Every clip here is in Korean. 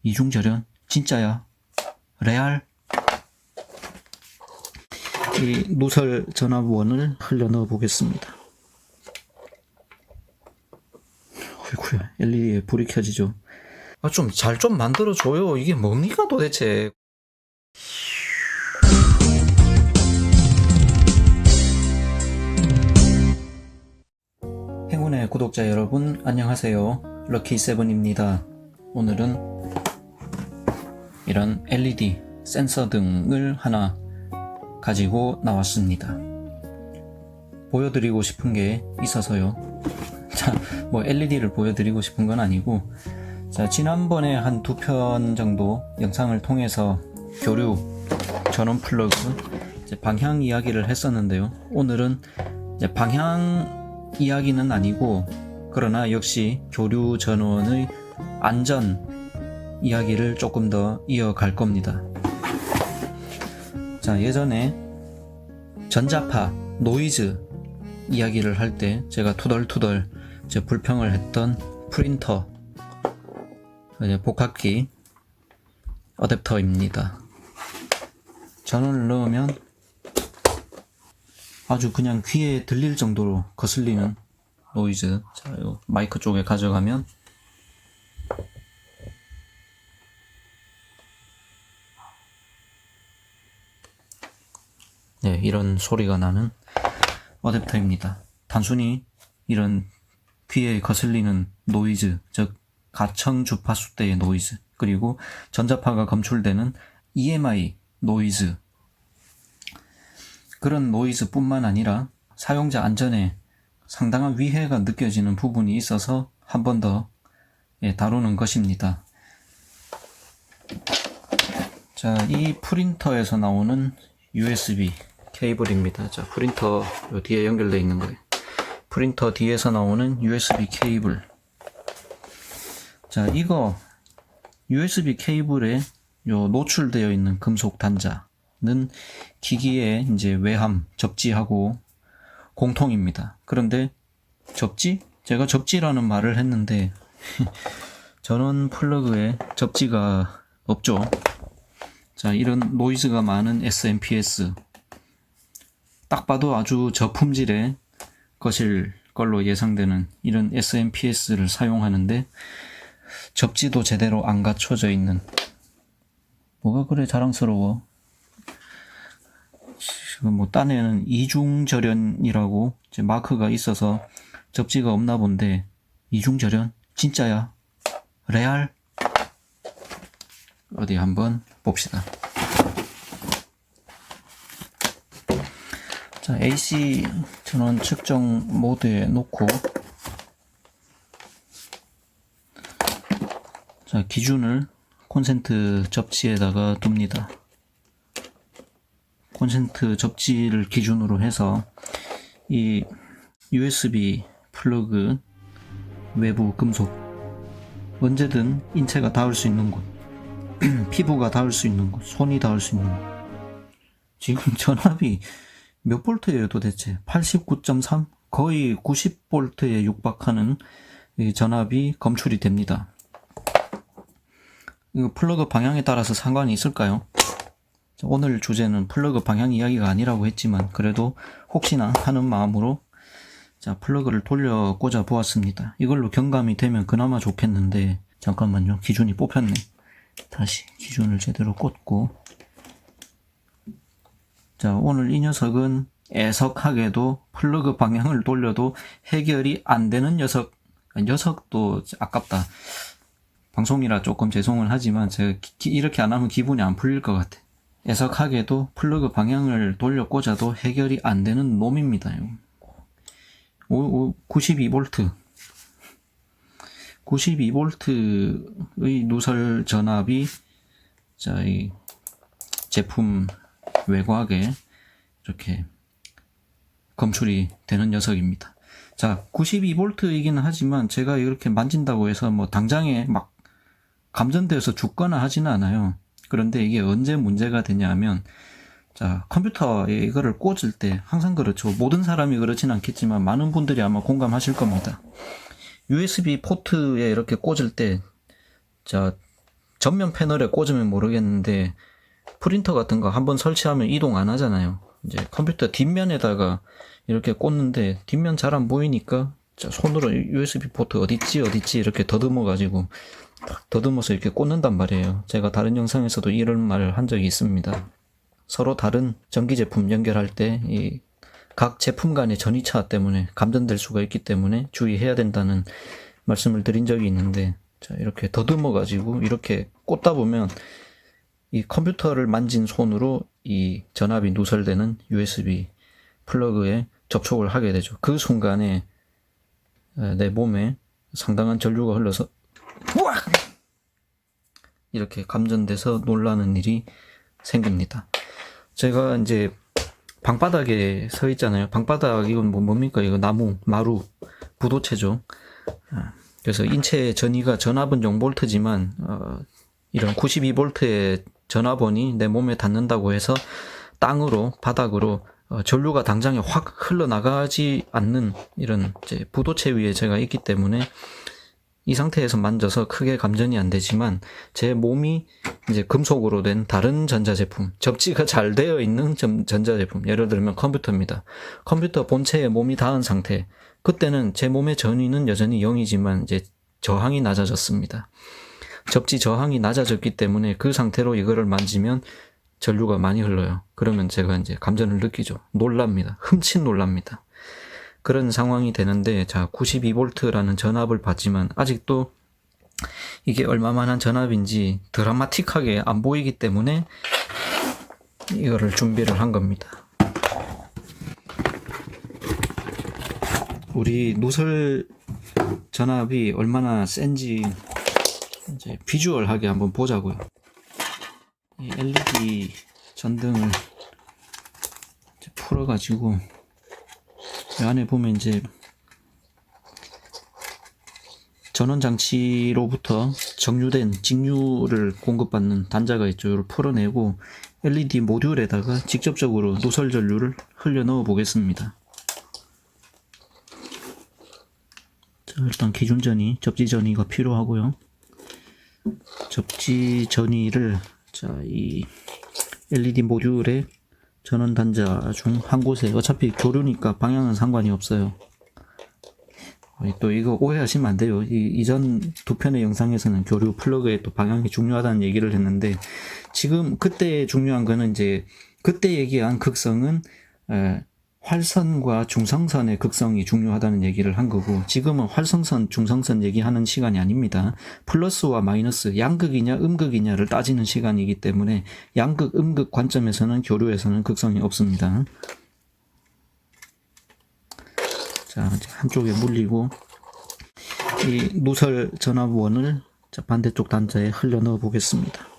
이중절연? 진짜야? 레알? 이 누설 전압원을 흘려 넣어 보겠습니다. 어이구야, LED에 불이 켜지죠. 아, 좀 잘 좀 만들어줘요. 이게 뭡니까 도대체. 행운의 구독자 여러분, 안녕하세요. 럭키세븐입니다. 오늘은 이런 LED 센서 등을 하나 가지고 나왔습니다. 보여드리고 싶은 게 있어서요. 자, 뭐 LED를 보여드리고 싶은 건 아니고, 자, 지난번에 한 2편 정도 영상을 통해서 교류 전원 플러그 이제 방향 이야기를 했었는데요. 오늘은 이제 방향 이야기는 아니고, 그러나 역시 교류 전원의 안전 이야기를 조금 더 이어갈 겁니다. 자, 예전에 전자파, 노이즈 이야기를 할 때 제가 투덜투덜 불평을 했던 프린터, 복합기 어댑터입니다. 전원을 넣으면 아주 그냥 귀에 들릴 정도로 거슬리는 노이즈. 자, 요 마이크 쪽에 가져가면 네, 이런 소리가 나는 어댑터입니다. 단순히 이런 귀에 거슬리는 노이즈, 즉 가청 주파수 대의 노이즈, 그리고 전자파가 검출되는 EMI 노이즈, 그런 노이즈 뿐만 아니라 사용자 안전에 상당한 위해가 느껴지는 부분이 있어서 한 번 더 다루는 것입니다. 자, 이 프린터에서 나오는 USB 케이블입니다. 자, 프린터 요 뒤에 연결되어 있는 거예요. 프린터 뒤에서 나오는 USB 케이블. 자, 이거 USB 케이블에 요 노출되어 있는 금속 단자는 기기의 이제 외함, 접지하고 공통입니다. 그런데 접지? 제가 접지라는 말을 했는데 전원 플러그에 접지가 없죠. 자, 이런 노이즈가 많은 SMPS, 딱 봐도 아주 저품질의 것일 걸로 예상되는 이런 SMPS를 사용하는데 접지도 제대로 안 갖춰져 있는, 뭐가 그래 자랑스러워. 지금 뭐 딴에는 이중절연이라고 이제 마크가 있어서 접지가 없나 본데, 이중절연? 진짜야? 레알? 어디 한번 봅시다. 자, AC 전원 측정 모드에 놓고, 자, 기준을 콘센트 접지에다가 둡니다. 콘센트 접지를 기준으로 해서 이 USB 플러그 외부 금속, 언제든 인체가 닿을 수 있는 곳, 피부가 닿을 수 있는 곳, 손이 닿을 수 있는 곳. 지금 전압이 몇 볼트예요 도대체? 89.3? 거의 90볼트에 육박하는 이 전압이 검출이 됩니다. 이거 플러그 방향에 따라서 상관이 있을까요? 오늘 주제는 플러그 방향 이야기가 아니라고 했지만 그래도 혹시나 하는 마음으로 자, 플러그를 돌려 꽂아 보았습니다. 이걸로 경감이 되면 그나마 좋겠는데, 잠깐만요. 기준이 뽑혔네. 다시 기준을 제대로 꽂고, 자, 오늘 이 녀석은 애석하게도 플러그 방향을 돌려도 해결이 안 되는 녀석. 녀석도 아깝다. 방송이라 조금 죄송은 하지만 제가 이렇게 안 하면 기분이 안 풀릴 것 같아. 애석하게도 플러그 방향을 돌려 꽂아도 해결이 안 되는 놈입니다. 92V. 92V의 누설 전압이, 자, 이 제품 외곽에 이렇게 검출이 되는 녀석입니다. 자, 92V이기는 하지만 제가 이렇게 만진다고 해서 뭐 당장에 막 감전되어서 죽거나 하지는 않아요. 그런데 이게 언제 문제가 되냐면, 자, 컴퓨터에 이거를 꽂을 때 항상 그렇죠. 모든 사람이 그렇진 않겠지만 많은 분들이 아마 공감하실 겁니다. USB 포트에 이렇게 꽂을 때, 자, 전면 패널에 꽂으면 모르겠는데 프린터 같은 거 한번 설치하면 이동 안 하잖아요. 이제 컴퓨터 뒷면에다가 이렇게 꽂는데 뒷면 잘 안 보이니까 손으로 USB 포트 어딨지 이렇게 더듬어가지고 더듬어서 이렇게 꽂는단 말이에요. 제가 다른 영상에서도 이런 말을 한 적이 있습니다. 서로 다른 전기 제품 연결할 때 이 각 제품 간의 전이차 때문에 감전될 수가 있기 때문에 주의해야 된다는 말씀을 드린 적이 있는데, 자, 이렇게 더듬어 가지고 이렇게 꽂다 보면 이 컴퓨터를 만진 손으로 이 전압이 누설되는 USB 플러그에 접촉을 하게 되죠. 그 순간에 내 몸에 상당한 전류가 흘러서 우악! 이렇게 감전돼서 놀라는 일이 생깁니다. 제가 이제 방바닥에 서 있잖아요. 방바닥 이건 뭡니까? 이거 나무, 마루, 부도체죠. 그래서 인체의 전이가 전압은 0볼트지만 이런 92볼트의 전압원이 내 몸에 닿는다고 해서 땅으로, 바닥으로 전류가 당장에 확 흘러나가지 않는 이런 이제 부도체 위에 제가 있기 때문에 이 상태에서 만져서 크게 감전이 안 되지만 제 몸이 이제 금속으로 된 다른 전자제품, 접지가 잘 되어 있는 전자제품, 예를 들면 컴퓨터입니다. 컴퓨터 본체에 몸이 닿은 상태, 그때는 제 몸의 전위는 여전히 0이지만 이제 저항이 낮아졌습니다. 접지 저항이 낮아졌기 때문에 그 상태로 이거를 만지면 전류가 많이 흘러요. 그러면 제가 이제 감전을 느끼죠. 놀랍니다. 흠칫 놀랍니다. 그런 상황이 되는데, 자, 92V라는 전압을 받지만 아직도 이게 얼마만한 전압인지 드라마틱하게 안 보이기 때문에 이거를 준비를 한 겁니다. 우리 누설 전압이 얼마나 센지 이제 비주얼하게 한번 보자고요. 이 LED 전등을 풀어가지고 이 안에 보면 이제 전원장치로부터 정류된 직류를 공급받는 단자가 있죠. 이걸 풀어내고 LED 모듈에다가 직접적으로 누설 전류를 흘려 넣어 보겠습니다. 자, 일단 기준 전이, 접지 전이가 필요하고요. 접지 전이를 이 LED 모듈에 전원 단자 중 한 곳에, 어차피 교류니까 방향은 상관이 없어요. 또 이거 오해하시면 안 돼요. 이전 두 편의 영상에서는 교류 플러그의 또 방향이 중요하다는 얘기를 했는데, 지금 그때 중요한 거는 이제 그때 얘기한 극성은 활선과 중성선의 극성이 중요하다는 얘기를 한 거고, 지금은 활성선, 중성선 얘기하는 시간이 아닙니다. 플러스와 마이너스, 양극이냐 음극이냐를 따지는 시간이기 때문에 양극, 음극 관점에서는 교류에서는 극성이 없습니다. 자, 한쪽에 물리고 이 누설 전압원을 반대쪽 단자에 흘려 넣어 보겠습니다.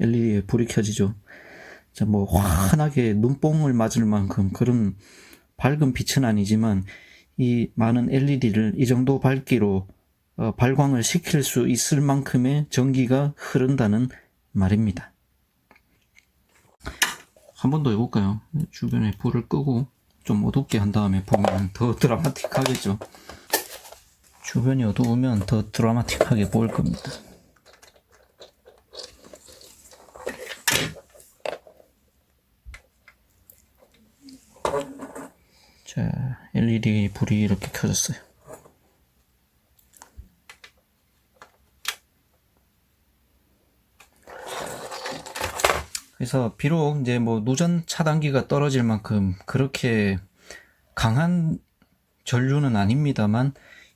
LED에 불이 켜지죠. 자, 뭐 환하게 눈뽕을 맞을 만큼 그런 밝은 빛은 아니지만 이 많은 LED를 이 정도 밝기로 발광을 시킬 수 있을 만큼의 전기가 흐른다는 말입니다. 한 번 더 해볼까요? 주변에 불을 끄고 좀 어둡게 한 다음에 보면 더 드라마틱하겠죠. 주변이 어두우면 더 드라마틱하게 보일 겁니다. 자, LED 불이 이렇게 켜졌어요. 그래서 비록 이제 뭐 누전 차단기가 떨어질 만큼 그렇게 강한 전류는 아닙니다만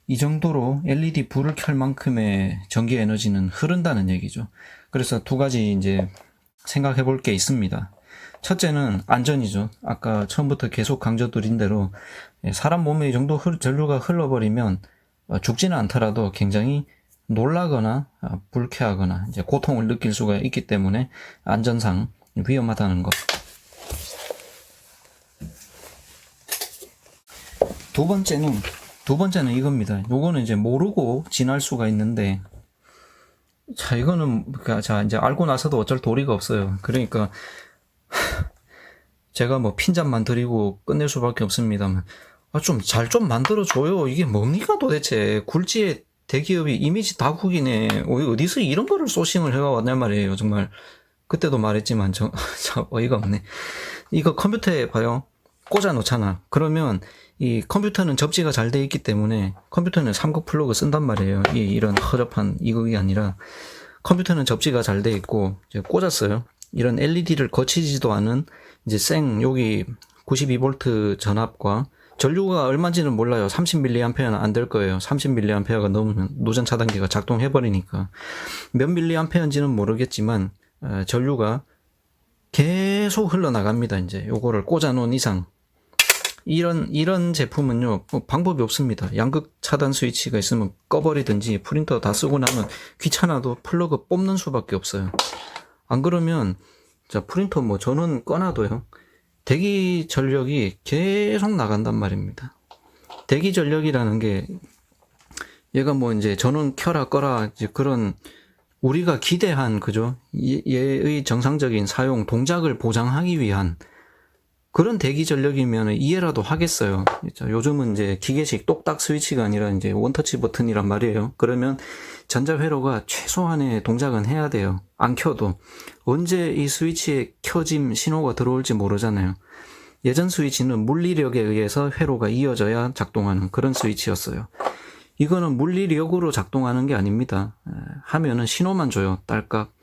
이 정도로 LED 불을 켤 만큼의 전기 에너지는 흐른다는 얘기죠. 그래서 두 가지 이제 생각해 볼 게 있습니다. 첫째는 안전이죠. 아까 처음부터 계속 강조드린 대로 사람 몸에 이 정도 전류가 흘러버리면 죽지는 않더라도 굉장히 놀라거나 불쾌하거나 이제 고통을 느낄 수가 있기 때문에 안전상 위험하다는 것. 두 번째는 이겁니다. 요거는 이제 모르고 지날 수가 있는데, 자, 이거는 자 이제 알고 나서도 어쩔 도리가 없어요. 그러니까 제가 뭐 핀잔만 드리고 끝낼 수밖에 없습니다만, 잘 좀 만들어줘요. 이게 뭡니까 도대체. 굴지의 대기업이 이미지 다국이네. 어디서 이런 거를 소싱을 해가 왔냔 말이에요. 정말. 그때도 말했지만, 참 어이가 없네. 이거 컴퓨터에 봐요. 꽂아 놓잖아. 그러면 이 컴퓨터는 접지가 잘 돼 있기 때문에 컴퓨터는 3국 플러그 쓴단 말이에요. 이런 허접한 이극이 아니라 컴퓨터는 접지가 잘 돼 있고 이제 꽂았어요. 이런 LED를 거치지도 않은 이제 여기 92V 전압과 전류가 얼마인지는 몰라요. 30mA는 안 될 거예요. 30mA가 넘으면 노전 차단기가 작동해버리니까. 몇 mA인지는 모르겠지만 전류가 계속 흘러나갑니다. 이제 요거를 꽂아놓은 이상. 이런 제품은요, 방법이 없습니다. 양극 차단 스위치가 있으면 꺼버리든지 프린터 다 쓰고 나면 귀찮아도 플러그 뽑는 수밖에 없어요. 안 그러면, 자, 프린터 뭐 저는 꺼놔도요, 대기 전력이 계속 나간단 말입니다. 대기 전력이라는 게, 얘가 뭐 이제 저는 켜라 꺼라, 이제 그런, 우리가 기대한, 그죠? 얘의 정상적인 사용, 동작을 보장하기 위한 그런 대기 전력이면 이해라도 하겠어요. 요즘은 이제 기계식 똑딱 스위치가 아니라 이제 원터치 버튼이란 말이에요. 그러면 전자회로가 최소한의 동작은 해야 돼요. 안 켜도. 언제 이 스위치에 켜짐 신호가 들어올지 모르잖아요. 예전 스위치는 물리력에 의해서 회로가 이어져야 작동하는 그런 스위치였어요. 이거는 물리력으로 작동하는 게 아닙니다. 하면은 신호만 줘요. 딸깍.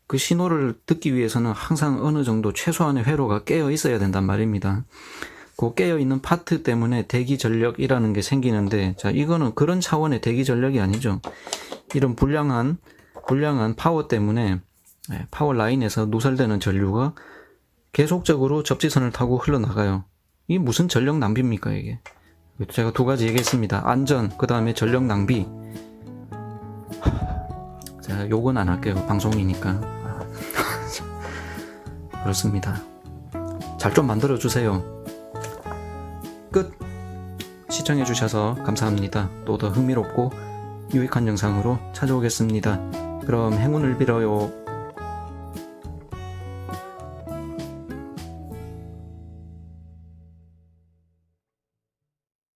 그 신호를 듣기 위해서는 항상 어느 정도 최소한의 회로가 깨어 있어야 된단 말입니다. 그 깨어 있는 파트 때문에 대기 전력이라는 게 생기는데, 자, 이거는 그런 차원의 대기 전력이 아니죠. 이런 불량한 파워 때문에 파워 라인에서 누설되는 전류가 계속적으로 접지선을 타고 흘러나가요. 이게 무슨 전력 낭비입니까, 이게? 제가 두 가지 얘기했습니다. 안전, 그 다음에 전력 낭비. 제가 욕은 안 할게요. 방송이니까. 그렇습니다. 잘 좀 만들어주세요. 끝! 시청해주셔서 감사합니다. 또 더 흥미롭고 유익한 영상으로 찾아오겠습니다. 그럼 행운을 빌어요.